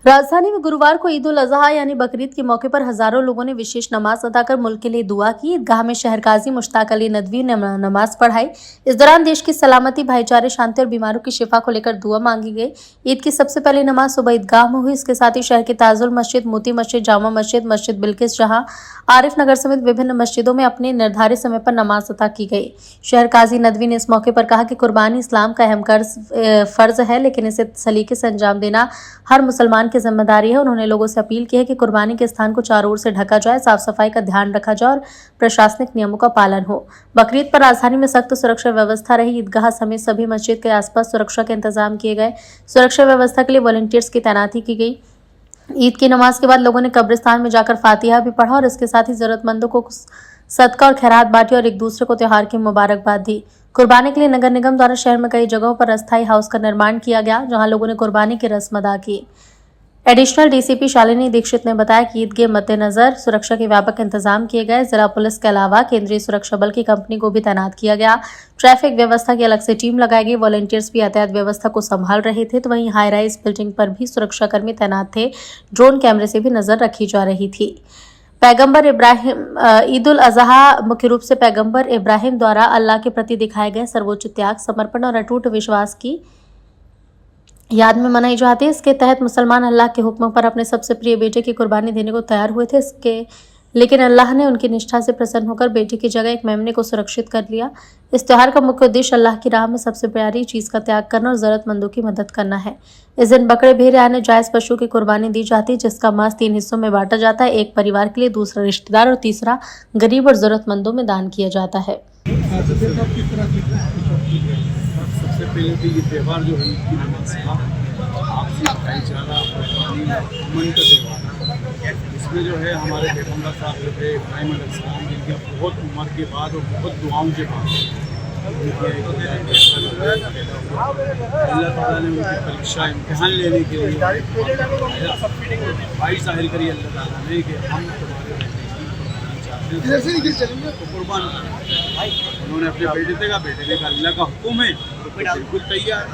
राजधानी में गुरुवार को ईद उल अजहा यानी बकरीद के मौके पर हजारों लोगों ने विशेष नमाज अदा कर मुल्क के लिए दुआ की। ईदगाह में शहर काजी मुश्ताक अली नदवी ने नमाज पढ़ाई। इस दौरान देश की सलामती, भाईचारे, शांति और बीमारों की शिफा को लेकर दुआ मांगी गई। ईद की सबसे पहली नमाज सुबह ईदगाह में हुई। इसके साथ ही शहर की ताजुल मस्जिद, मोती मस्जिद, जामा मस्जिद, मस्जिद बिल्किस जहां, आरिफ नगर समेत विभिन्न मस्जिदों में अपने निर्धारित समय पर नमाज अदा की गई। शहर काजी नदवी ने इस मौके पर कहा कि कुर्बानी इस्लाम का अहम फर्ज है, लेकिन इसे सलीके से अंजाम देना हर मुसलमान की जिम्मेदारी है। उन्होंने लोगों से अपील की है कि कुर्बानी के स्थान को चारों ओर से ढका जाए, साफ सफाई का ध्यान रखा जाए और प्रशासनिक नियमों का पालन हो। बकरीद पर राजधानी में सख्त सुरक्षा व्यवस्था रही। ईदगाह समेत सभी मस्जिद के आसपास सुरक्षा के इंतजाम किए गए। सुरक्षा व्यवस्था के लिए वॉलंटियर्स की तैनाती की गई। ईद की नमाज के बाद लोगों ने कब्रिस्तान में जाकर फातिहा भी पढ़ा और इसके साथ ही जरूरतमंदों को सदका और खैरात बांटी और एक दूसरे को त्योहार की मुबारकबाद दी। कुर्बानी के लिए नगर निगम द्वारा शहर में कई जगहों पर अस्थायी हाउस का निर्माण किया गया, जहां लोगों ने कुर्बानी की रस्म अदा की। एडिशनल डीसीपी शालिनी दीक्षित ने बताया कि ईद के मद्देनजर सुरक्षा के व्यापक इंतजाम किए गए। जिला पुलिस के अलावा केंद्रीय सुरक्षा बल की कंपनी को भी तैनात किया गया। ट्रैफिक व्यवस्था की अलग से टीम लगाई गई। वॉलंटियर्स भी यातायात व्यवस्था को संभाल रहे थे, तो वहीं हाई राइज बिल्डिंग पर भी सुरक्षाकर्मी तैनात थे। ड्रोन कैमरे से भी नजर रखी जा रही थी। पैगंबर इब्राहिम ईद उल अजहा मुख्य रूप से पैगंबर इब्राहिम द्वारा अल्लाह के प्रति दिखाए गए सर्वोच्च त्याग, समर्पण और अटूट विश्वास की याद में मनाई जाती है। इसके तहत मुसलमान अल्लाह के हुक्म पर अपने सबसे प्रिय बेटे की कुर्बानी देने को तैयार हुए थे। लेकिन अल्लाह ने उनकी निष्ठा से प्रसन्न होकर बेटे की जगह एक मेमने को सुरक्षित कर लिया। इस त्योहार का मुख्य उद्देश्य अल्लाह की राह में सबसे प्यारी चीज का त्याग करना और जरूरतमंदों की मदद करना है। इस दिन बकरे, भेड़ यानी जायज पशु की कुर्बानी दी जाती है, जिसका मांस 3 हिस्सों में बांटा जाता है। एक परिवार के लिए, दूसरा रिश्तेदार और तीसरा गरीब और जरूरतमंदों में दान किया जाता है। सबसे पहले तो ये त्यौहार जो है ईद की नमाज का आपसी भाईचारा, कुर्बानी, अमन का त्यौहार। इसमें जो है हमारे पैगंबर साहब जो है इब्राहिम अलैहिस्सलाम, जिनके बहुत उम्र के बाद और बहुत दुआओं के बाद अल्लाह ताला ने उनकी परीक्षा, इम्तिहान लेने के लिए भाई जाहिर करी अल्लाह ताला ने कि हम तो कुर्बान उन्होंने अपने बेटे से कहा, बेटे ने कहा अल्लाह का हुक्म है तो बिल्कुल तैयार।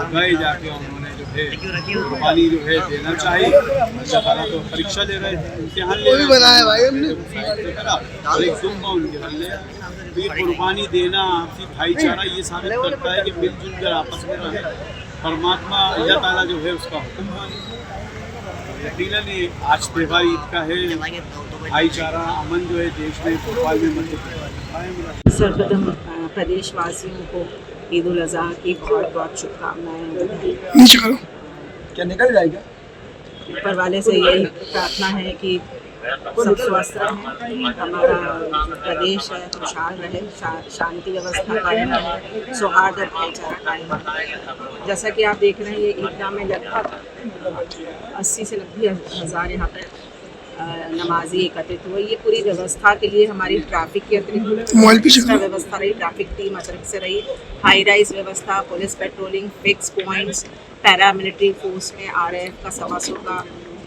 गए जाके उन्होंने जो है कुर्बानी जो है देना चाहिए। अल्लाह ताला तो परीक्षा ले रहे थे, इम्तिहान ले रहे और एक जुम्मा उनके हल लिया। तो ये कुर्बानी देना, आपसी भाईचारा ये साबित करता है कि मिलजुल कर आपस में रहे। परमात्मा अल्लाह ताला जो है उसका हुक्म माने। यकीनन आज त्यौहार ईद का है। भाईचारा, अमन जो है देश में भोपाल में मध्य सर्वप्रथम प्रदेशवासियों को ईद उल अजहा की बहुत बहुत शुभकामनाएं। क्या निकल जाएगा? ऊपर वाले से यही प्रार्थना है कि सब स्वस्थ रहें, हमारा प्रदेश है खुशहाल रहे, शांति व्यवस्था कायम रहे, सौहार्द और भाईचारा कायम रहे। जैसा कि आप देख रहे हैं, ये ईदगाह में लगभग 80 से 90 हज़ार यहाँ पर नमाजी एकत्रित हुए। ये पूरी व्यवस्था के लिए हमारी ट्रैफिक की अतिरिक्त व्यवस्था रही, ट्रैफिक टीम अतिरिक्त से रही, हाई राइज व्यवस्था, police patrolling, fix points, paramilitary force में RAF का 125 का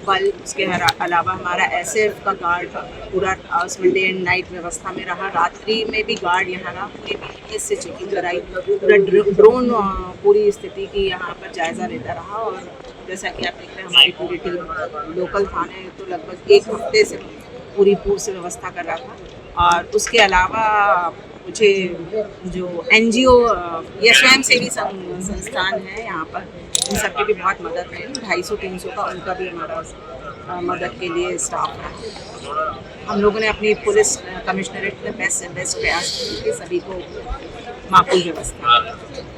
बल, उसके अलावा हमारा SF का गार्ड पूरा उसमें डे एंड नाइट व्यवस्था में रहा। रात्रि में भी गार्ड यहाँ रहा, पूरी BTS से चेकिंग कराई, पूरा ड्रोन पूरी स्थिति की यहाँ पर जायज़ा लेता रहा। और जैसा कि आप देख रहे हैं, हमारी पूरी टीम लोकल थाने तो लगभग 1 हफ्ते से पूरी से व्यवस्था कर रहा था। और उसके अलावा मुझे जो NGO या स्वयं सेवी संस्थान है यहाँ पर, इन सबकी भी बहुत मदद है। 250-300 का उनका भी हमारा मदद के लिए स्टाफ है। हम लोगों ने अपनी पुलिस कमिश्नरेट में बेस्ट प्रयास किए, सभी को माकूल व्यवस्था